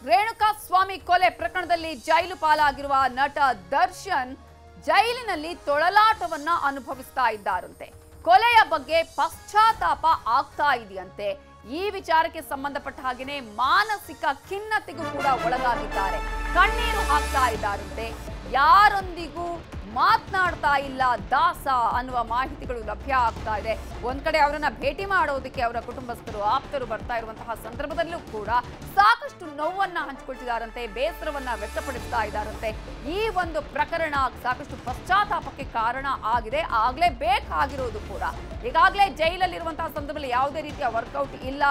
ರೇಣುಕಾಸ್ವಾಮಿ ಕೊಲೆ ಪ್ರಕರಣದಲ್ಲಿ ಜೈಲು ಪಾಲಾಗಿರುವ ನಟ ದರ್ಶನ್ ಜೈಲಿನಲ್ಲಿ ತೊಳಲಾಟವನ್ನ ಅನುಭವಿಸ್ತಾ ಇದ್ದಾರಂತೆ. ಕೊಲೆಯ ಬಗ್ಗೆ ಪಶ್ಚಾತ್ತಾಪ ಆಗ್ತಾ ಇದೆಯಂತೆ. ಈ ವಿಚಾರಕ್ಕೆ ಸಂಬಂಧಪಟ್ಟ ಹಾಗೆಯೇ ಮಾನಸಿಕ ಖಿನ್ನತೆಗೂ ಕೂಡ ಒಳಗಾಗಿದ್ದಾರೆ. ಕಣ್ಣೀರು ಹಾಕ್ತಾ ಇದ್ದಾರಂತೆ. ಯಾರೊಂದಿಗೂ ಮಾತನಾಡ್ತಾ ಇಲ್ಲ ದಾಸ ಅನ್ನುವ ಮಾಹಿತಿಗಳು ಲಭ್ಯ ಆಗ್ತಾ ಇದೆ. ಒಂದ್ ಕಡೆ ಅವರನ್ನ ಭೇಟಿ ಮಾಡೋದಕ್ಕೆ ಅವರ ಕುಟುಂಬಸ್ಥರು ಆಪ್ತರು ಬರ್ತಾ ಇರುವಂತಹ ಸಂದರ್ಭದಲ್ಲೂ ಕೂಡ ಸಾಕಷ್ಟು ನೋವನ್ನ ಹಂಚಿಕೊಳ್ತಿದ್ದಾರಂತೆ, ಬೇಸರವನ್ನ ವ್ಯಕ್ತಪಡಿಸ್ತಾ ಇದ್ದಾರಂತೆ. ಈ ಒಂದು ಪ್ರಕರಣ ಸಾಕಷ್ಟು ಪಶ್ಚಾತ್ತಾಪಕ್ಕೆ ಕಾರಣ ಆಗಿದೆ. ಆಗ್ಲೇ ಬೇಕಾಗಿರೋದು ಕೂಡ ಈಗಾಗಲೇ ಜೈಲಲ್ಲಿರುವಂತಹ ಸಂದರ್ಭದಲ್ಲಿ ಯಾವುದೇ ರೀತಿಯ ವರ್ಕೌಟ್ ಇಲ್ಲ,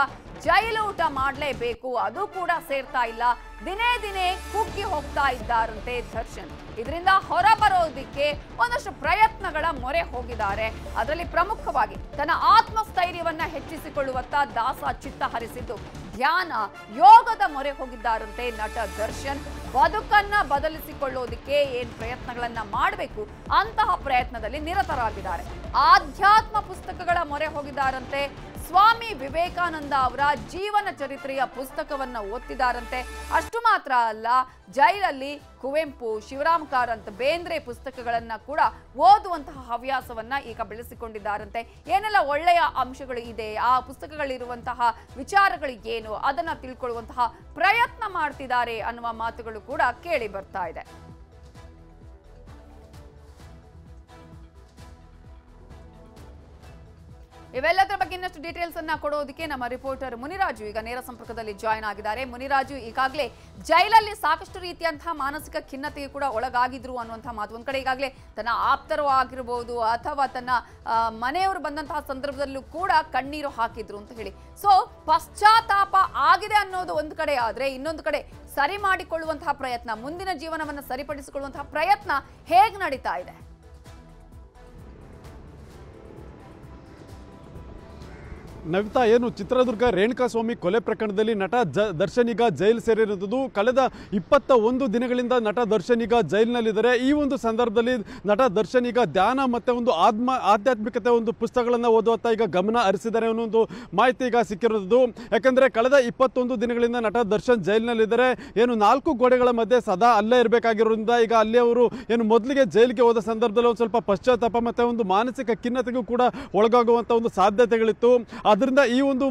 ಜೈಲು ಊಟ ಮಾಡಲೇಬೇಕು, ಅದು ಕೂಡ ಸೇರ್ತಾ ಇಲ್ಲ. ದಿನೇ ದಿನೇ ಕುಗ್ಗಿ ಹೋಗ್ತಾ ಇದ್ದಾರಂತೆ ದರ್ಶನ್. ಇದರಿಂದ ಹೊರಬರೋದಕ್ಕೆ ಒಂದಷ್ಟು ಪ್ರಯತ್ನಗಳ ಮೊರೆ ಹೋಗಿದ್ದಾರೆ. ಅದರಲ್ಲಿ ಪ್ರಮುಖವಾಗಿ ತನ್ನ ಆತ್ಮಸ್ಥೈರ್ಯವನ್ನ ಹೆಚ್ಚಿಸಿಕೊಳ್ಳುವತ್ತ ದಾಸ ಚಿತ್ತ ಹರಿಸಿದ್ದು ಧ್ಯಾನ, ಯೋಗದ ಮೊರೆ ಹೋಗಿದ್ದಾರಂತೆ ನಟ ದರ್ಶನ್. ಬದುಕನ್ನ ಬದಲಿಸಿಕೊಳ್ಳೋದಕ್ಕೆ ಏನ್ ಪ್ರಯತ್ನಗಳನ್ನ ಮಾಡಬೇಕು ಅಂತಹ ಪ್ರಯತ್ನದಲ್ಲಿ ನಿರತರಾಗಿದ್ದಾರೆ. ಆಧ್ಯಾತ್ಮ ಪುಸ್ತಕಗಳ ಮೊರೆ ಹೋಗಿದ್ದಾರಂತೆ. ಸ್ವಾಮಿ ವಿವೇಕಾನಂದ ಅವರ ಜೀವನ ಚರಿತ್ರೆಯ ಪುಸ್ತಕವನ್ನ ಓದ್ತಿದ್ದಾರಂತೆ. ಅಷ್ಟು ಮಾತ್ರ ಅಲ್ಲ, ಜೈಲಲ್ಲಿ ಕುವೆಂಪು, ಶಿವರಾಮ್ ಕಾರಂತ್, ಬೇಂದ್ರೆ ಪುಸ್ತಕಗಳನ್ನ ಕೂಡ ಓದುವಂತಹ ಹವ್ಯಾಸವನ್ನ ಈಗ ಬೆಳೆಸಿಕೊಂಡಿದ್ದಾರಂತೆ. ಏನೆಲ್ಲ ಒಳ್ಳೆಯ ಅಂಶಗಳು ಇದೆ, ಆ ಪುಸ್ತಕಗಳಿರುವಂತಹ ವಿಚಾರಗಳು ಏನು, ಅದನ್ನ ತಿಳ್ಕೊಳ್ಳುವಂತಹ ಪ್ರಯತ್ನ ಮಾಡ್ತಿದ್ದಾರೆ ಅನ್ನುವ ಮಾತುಗಳು ಕೂಡ ಕೇಳಿ ಬರ್ತಾ ಇದೆ. ಇವೆಲ್ಲದರ ಬಗ್ಗೆ ಇನ್ನಷ್ಟು ಡೀಟೇಲ್ಸ್ ಅನ್ನ ಕೊಡೋದಕ್ಕೆ ನಮ್ಮ ರಿಪೋರ್ಟರ್ ಮುನಿರಾಜು ಈಗ ನೇರ ಸಂಪರ್ಕದಲ್ಲಿ ಜಾಯ್ನ್ ಆಗಿದ್ದಾರೆ. ಮುನಿರಾಜು, ಈಗಾಗಲೇ ಜೈಲಲ್ಲಿ ಸಾಕಷ್ಟು ರೀತಿಯಂತಹ ಮಾನಸಿಕ ಖಿನ್ನತೆಗೆ ಕೂಡ ಒಳಗಾಗಿದ್ರು ಅನ್ನುವಂತಹ ಮಾತು. ಒಂದ್ ಕಡೆ ಈಗಾಗಲೇ ತನ್ನ ಆಪ್ತರು ಆಗಿರ್ಬೋದು ಅಥವಾ ತನ್ನ ಮನೆಯವರು ಬಂದಂತಹ ಸಂದರ್ಭದಲ್ಲೂ ಕೂಡ ಕಣ್ಣೀರು ಹಾಕಿದ್ರು ಅಂತ ಹೇಳಿ. ಸೊ ಪಶ್ಚಾತ್ತಾಪ ಆಗಿದೆ ಅನ್ನೋದು ಒಂದು ಕಡೆ ಆದ್ರೆ, ಇನ್ನೊಂದು ಕಡೆ ಸರಿ ಮಾಡಿಕೊಳ್ಳುವಂತಹ ಪ್ರಯತ್ನ, ಮುಂದಿನ ಜೀವನವನ್ನು ಸರಿಪಡಿಸಿಕೊಳ್ಳುವಂತಹ ಪ್ರಯತ್ನ ಹೇಗೆ ನಡೀತಾ ಇದೆ? ನವಿತಾ, ಏನು ಚಿತ್ರದುರ್ಗ ರೇಣುಕಾಸ್ವಾಮಿ ಕೊಲೆ ಪ್ರಕರಣದಲ್ಲಿ ನಟ ದರ್ಶನ್ ಈಗ ಜೈಲು ಸೇರಿರುವುದು ಕಳೆದ 21 ದಿನಗಳಿಂದ ನಟ ದರ್ಶನ್ ಈಗ ಜೈಲಿನಲ್ಲಿದ್ದಾರೆ. ಈ ಒಂದು ಸಂದರ್ಭದಲ್ಲಿ ನಟ ದರ್ಶನ್ ಈಗ ಧ್ಯಾನ ಮತ್ತೆ ಒಂದು ಆಧ್ಯಾತ್ಮಿಕತೆ ಒಂದು ಪುಸ್ತಕಗಳನ್ನು ಓದುವತ್ತ ಈಗ ಗಮನ ಹರಿಸಿದ್ದಾರೆ ಅನ್ನೋ ಒಂದು ಮಾಹಿತಿ ಈಗ ಸಿಕ್ಕಿರೋದು. ಯಾಕಂದ್ರೆ ಕಳೆದ 21 ದಿನಗಳಿಂದ ನಟ ದರ್ಶನ್ ಜೈಲಿನಲ್ಲಿದ್ದಾರೆ. ಏನು 4 ಗೋಡೆಗಳ ಮಧ್ಯೆ ಸದಾ ಅಲ್ಲೇ ಇರಬೇಕಾಗಿರೋದ್ರಿಂದ ಈಗ ಅಲ್ಲಿ ಅವರು ಏನು ಮೊದಲಿಗೆ ಜೈಲಿಗೆ ಹೋದ ಸಂದರ್ಭದಲ್ಲಿ ಒಂದು ಸ್ವಲ್ಪ ಪಶ್ಚಾತ್ತಾಪ ಮತ್ತೆ ಒಂದು ಮಾನಸಿಕ ಖಿನ್ನತೆಗೂ ಕೂಡ ಒಳಗಾಗುವಂತ ಒಂದು ಸಾಧ್ಯತೆಗಳಿತ್ತು. ಅದರಿಂದ ಈ ಒಂದು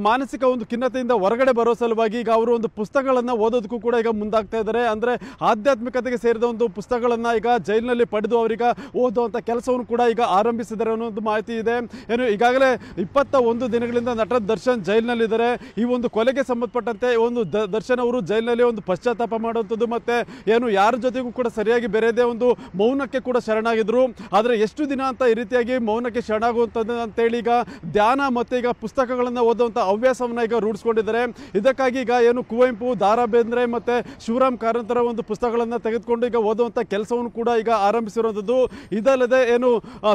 ಮಾನಸಿಕ ಒಂದು ಖಿನ್ನತೆಯಿಂದ ಹೊರಗಡೆ ಬರೋ ಸಲುವಾಗಿ ಈಗ ಅವರು ಒಂದು ಪುಸ್ತಕಗಳನ್ನು ಓದೋದಕ್ಕೂ ಕೂಡ ಈಗ ಮುಂದಾಗ್ತಾ ಇದ್ದಾರೆ. ಅಂದರೆ ಆಧ್ಯಾತ್ಮಿಕತೆಗೆ ಸೇರಿದ ಒಂದು ಪುಸ್ತಕಗಳನ್ನು ಈಗ ಜೈಲಿನಲ್ಲಿ ಪಡೆದು ಅವರೀಗ ಓದುವಂಥ ಕೆಲಸವನ್ನು ಕೂಡ ಈಗ ಆರಂಭಿಸಿದ್ದಾರೆ ಅನ್ನೋ ಒಂದು ಮಾಹಿತಿ ಇದೆ. ಏನು ಈಗಾಗಲೇ 21 ದಿನಗಳಿಂದ ನಟ ದರ್ಶನ್ ಜೈಲಿನಲ್ಲಿದ್ದಾರೆ. ಈ ಒಂದು ಕೊಲೆಗೆ ಸಂಬಂಧಪಟ್ಟಂತೆ ಒಂದು ದರ್ಶನ್ ಅವರು ಜೈಲಿನಲ್ಲಿ ಒಂದು ಪಶ್ಚಾತ್ತಾಪ ಮಾಡುವಂಥದ್ದು ಮತ್ತೆ ಏನು ಯಾರ ಜೊತೆಗೂ ಕೂಡ ಸರಿಯಾಗಿ ಬೆರೆಯದೇ ಒಂದು ಮೌನಕ್ಕೆ ಕೂಡ ಶರಣಾಗಿದ್ರು. ಆದರೆ ಎಷ್ಟು ದಿನ ಅಂತ ಈ ರೀತಿಯಾಗಿ ಮೌನಕ್ಕೆ ಶರಣಾಗುವಂಥದ್ದು ಅಂತೇಳಿ ಈಗ ಧ್ಯಾನ ಮತ್ತೆ ಈಗ ಪುಸ್ತಕಗಳನ್ನು ಓದುವಂಥ ಹವ್ಯಾಸವನ್ನ ಈಗ ರೂಢಿಸ್ಕೊಂಡಿದ್ದಾರೆ. ಇದಕ್ಕಾಗಿ ಈಗ ಏನು ಕುವೆಂಪು, ದಾರಾ ಬೇಂದ್ರೆ ಮತ್ತೆ ಶಿವರಾಮ್ ಕಾರಂತರ ಒಂದು ಪುಸ್ತಕಗಳನ್ನು ತೆಗೆದುಕೊಂಡು ಈಗ ಓದುವಂಥ ಕೆಲಸವನ್ನು ಕೂಡ ಈಗ ಆರಂಭಿಸಿರುವಂಥದ್ದು. ಇದಲ್ಲದೆ ಏನು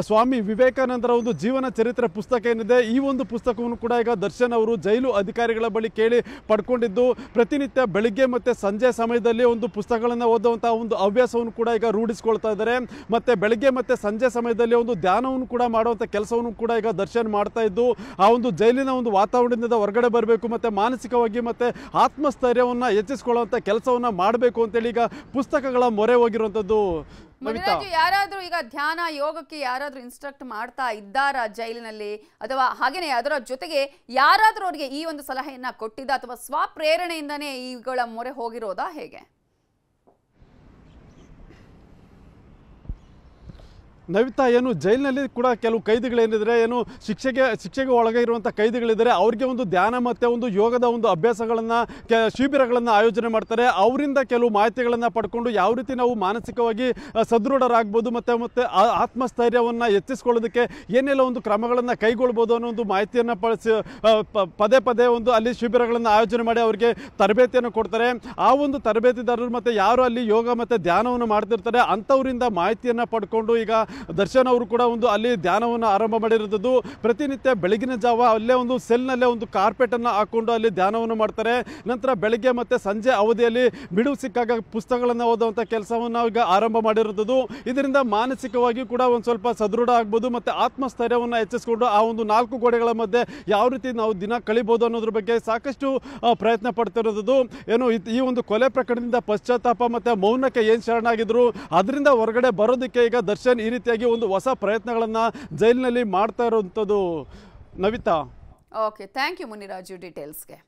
ಸ್ವಾಮಿ ವಿವೇಕಾನಂದರ ಒಂದು ಜೀವನ ಚರಿತ್ರೆ ಪುಸ್ತಕ ಏನಿದೆ, ಈ ಒಂದು ಪುಸ್ತಕವನ್ನು ಕೂಡ ಈಗ ದರ್ಶನ್ ಅವರು ಜೈಲು ಅಧಿಕಾರಿಗಳ ಬಳಿ ಕೇಳಿ ಪಡ್ಕೊಂಡಿದ್ದು ಪ್ರತಿನಿತ್ಯ ಬೆಳಿಗ್ಗೆ ಮತ್ತೆ ಸಂಜೆ ಸಮಯದಲ್ಲಿ ಒಂದು ಪುಸ್ತಕಗಳನ್ನು ಓದುವಂತಹ ಒಂದು ಹವ್ಯಾಸವನ್ನು ಕೂಡ ಈಗ ರೂಢಿಸಿಕೊಳ್ತಾ ಇದ್ದಾರೆ. ಮತ್ತೆ ಬೆಳಿಗ್ಗೆ ಮತ್ತೆ ಸಂಜೆ ಸಮಯದಲ್ಲಿ ಒಂದು ಧ್ಯಾನವನ್ನು ಕೂಡ ಮಾಡುವಂಥ ಕೆಲಸವನ್ನು ಕೂಡ ಈಗ ದರ್ಶನ್ ಮಾಡ್ತಾ ಇದ್ದು ಆ ಒಂದು ಜೈಲಿನ ಒಂದು ವಾತಾವರಣದಿಂದ ಹೊರಗಡೆ ಬರಬೇಕು ಮತ್ತೆ ಮಾನಸಿಕವಾಗಿ ಮತ್ತೆ ಆತ್ಮಸ್ಥೈರ್ಯವನ್ನ ಹೆಚ್ಚಿಸಿಕೊಳ್ಳುವಂತ ಕೆಲಸವನ್ನ ಮಾಡಬೇಕು ಅಂತೇಳಿ ಈಗ ಪುಸ್ತಕಗಳ ಮೊರೆ ಹೋಗಿರುವಂತದ್ದು. ಯಾರಾದ್ರೂ ಈಗ ಧ್ಯಾನ, ಯೋಗಕ್ಕೆ ಯಾರಾದ್ರೂ ಇನ್ಸ್ಟ್ರಕ್ಟ್ ಮಾಡ್ತಾ ಇದ್ದಾರಾ ಜೈಲಿನಲ್ಲಿ, ಅಥವಾ ಹಾಗೇನೆ ಅದರ ಜೊತೆಗೆ ಯಾರಾದ್ರೂ ಅವರಿಗೆ ಈ ಒಂದು ಸಲಹೆಯನ್ನ ಕೊಟ್ಟಿದ್ದ ಅಥವಾ ಸ್ವಪ್ರೇರಣೆಯಿಂದಾನೇ ಈಗಳ ಮೊರೆ ಹೋಗಿರೋದಾ, ಹೇಗೆ? ನವಿತಾ, ಏನು ಜೈಲಿನಲ್ಲಿ ಕೂಡ ಕೆಲವು ಕೈದಿಗಳೇನಿದ್ರೆ ಏನು ಶಿಕ್ಷೆಗೆ ಒಳಗಿರುವಂಥ ಕೈದಿಗಳಿದ್ದಾರೆ. ಅವ್ರಿಗೆ ಒಂದು ಧ್ಯಾನ ಮತ್ತು ಒಂದು ಯೋಗದ ಒಂದು ಅಭ್ಯಾಸಗಳನ್ನು ಶಿಬಿರಗಳನ್ನು ಆಯೋಜನೆ ಮಾಡ್ತಾರೆ. ಅವರಿಂದ ಕೆಲವು ಮಾಹಿತಿಗಳನ್ನು ಪಡ್ಕೊಂಡು ಯಾವ ರೀತಿ ನಾವು ಮಾನಸಿಕವಾಗಿ ಸದೃಢರಾಗ್ಬೋದು ಮತ್ತು ಆತ್ಮಸ್ಥೈರ್ಯವನ್ನು ಹೆಚ್ಚಿಸ್ಕೊಳ್ಳೋದಕ್ಕೆ ಏನೆಲ್ಲ ಒಂದು ಕ್ರಮಗಳನ್ನು ಕೈಗೊಳ್ಬೋದು ಅನ್ನೋ ಒಂದು ಮಾಹಿತಿಯನ್ನು ಪದೇ ಪದೇ ಒಂದು ಅಲ್ಲಿ ಶಿಬಿರಗಳನ್ನು ಆಯೋಜನೆ ಮಾಡಿ ಅವರಿಗೆ ತರಬೇತಿಯನ್ನು ಕೊಡ್ತಾರೆ. ಆ ಒಂದು ತರಬೇತಿದಾರರು ಮತ್ತು ಯಾರು ಅಲ್ಲಿ ಯೋಗ ಮತ್ತು ಧ್ಯಾನವನ್ನು ಮಾಡ್ತಿರ್ತಾರೆ ಅಂಥವರಿಂದ ಮಾಹಿತಿಯನ್ನು ಪಡ್ಕೊಂಡು ಈಗ ದರ್ಶನ್ ಅವರು ಕೂಡ ಒಂದು ಅಲ್ಲಿ ಧ್ಯಾನವನ್ನು ಆರಂಭ ಮಾಡಿರೋದು. ಪ್ರತಿನಿತ್ಯ ಬೆಳಗಿನ ಜಾವ ಅಲ್ಲೇ ಒಂದು ಸೆಲ್ನಲ್ಲೇ ಒಂದು ಕಾರ್ಪೆಟನ್ನು ಹಾಕ್ಕೊಂಡು ಅಲ್ಲಿ ಧ್ಯಾನವನ್ನು ಮಾಡ್ತಾರೆ. ನಂತರ ಬೆಳಗ್ಗೆ ಮತ್ತು ಸಂಜೆ ಅವಧಿಯಲ್ಲಿ ಬಿಡುವು ಸಿಕ್ಕಾಗ ಪುಸ್ತಕಗಳನ್ನು ಓದುವಂಥ ಕೆಲಸವನ್ನು ಈಗ ಆರಂಭ ಮಾಡಿರೋದು. ಇದರಿಂದ ಮಾನಸಿಕವಾಗಿ ಕೂಡ ಒಂದು ಸ್ವಲ್ಪ ಸದೃಢ ಆಗ್ಬೋದು ಮತ್ತು ಆತ್ಮಸ್ಥೈರ್ಯವನ್ನು ಹೆಚ್ಚಿಸ್ಕೊಂಡು ಆ ಒಂದು 4 ಗೋಡೆಗಳ ಮಧ್ಯೆ ಯಾವ ರೀತಿ ನಾವು ದಿನ ಕಳಿಬೋದು ಅನ್ನೋದ್ರ ಬಗ್ಗೆ ಸಾಕಷ್ಟು ಪ್ರಯತ್ನ ಪಡ್ತಿರೋದು. ಏನು ಈ ಒಂದು ಕೊಲೆ ಪ್ರಕರಣದಿಂದ ಪಶ್ಚಾತ್ತಾಪ ಮತ್ತು ಮೌನಕ್ಕೆ ಏನು ಶರಣಾಗಿದ್ರು ಅದರಿಂದ ಹೊರಗಡೆ ಬರೋದಕ್ಕೆ ಈಗ ದರ್ಶನ್ ಈ ರೀತಿಯಾಗಿ ಒಂದು ಹೊಸ ಪ್ರಯತ್ನಗಳನ್ನು ಜೈಲಿನಲ್ಲಿ ಮಾಡ್ತಾ ಇರೋವಂಥದ್ದು. Navitha. Okay, thank you Muniraju ಡೀಟೇಲ್ಸ್ಗೆ.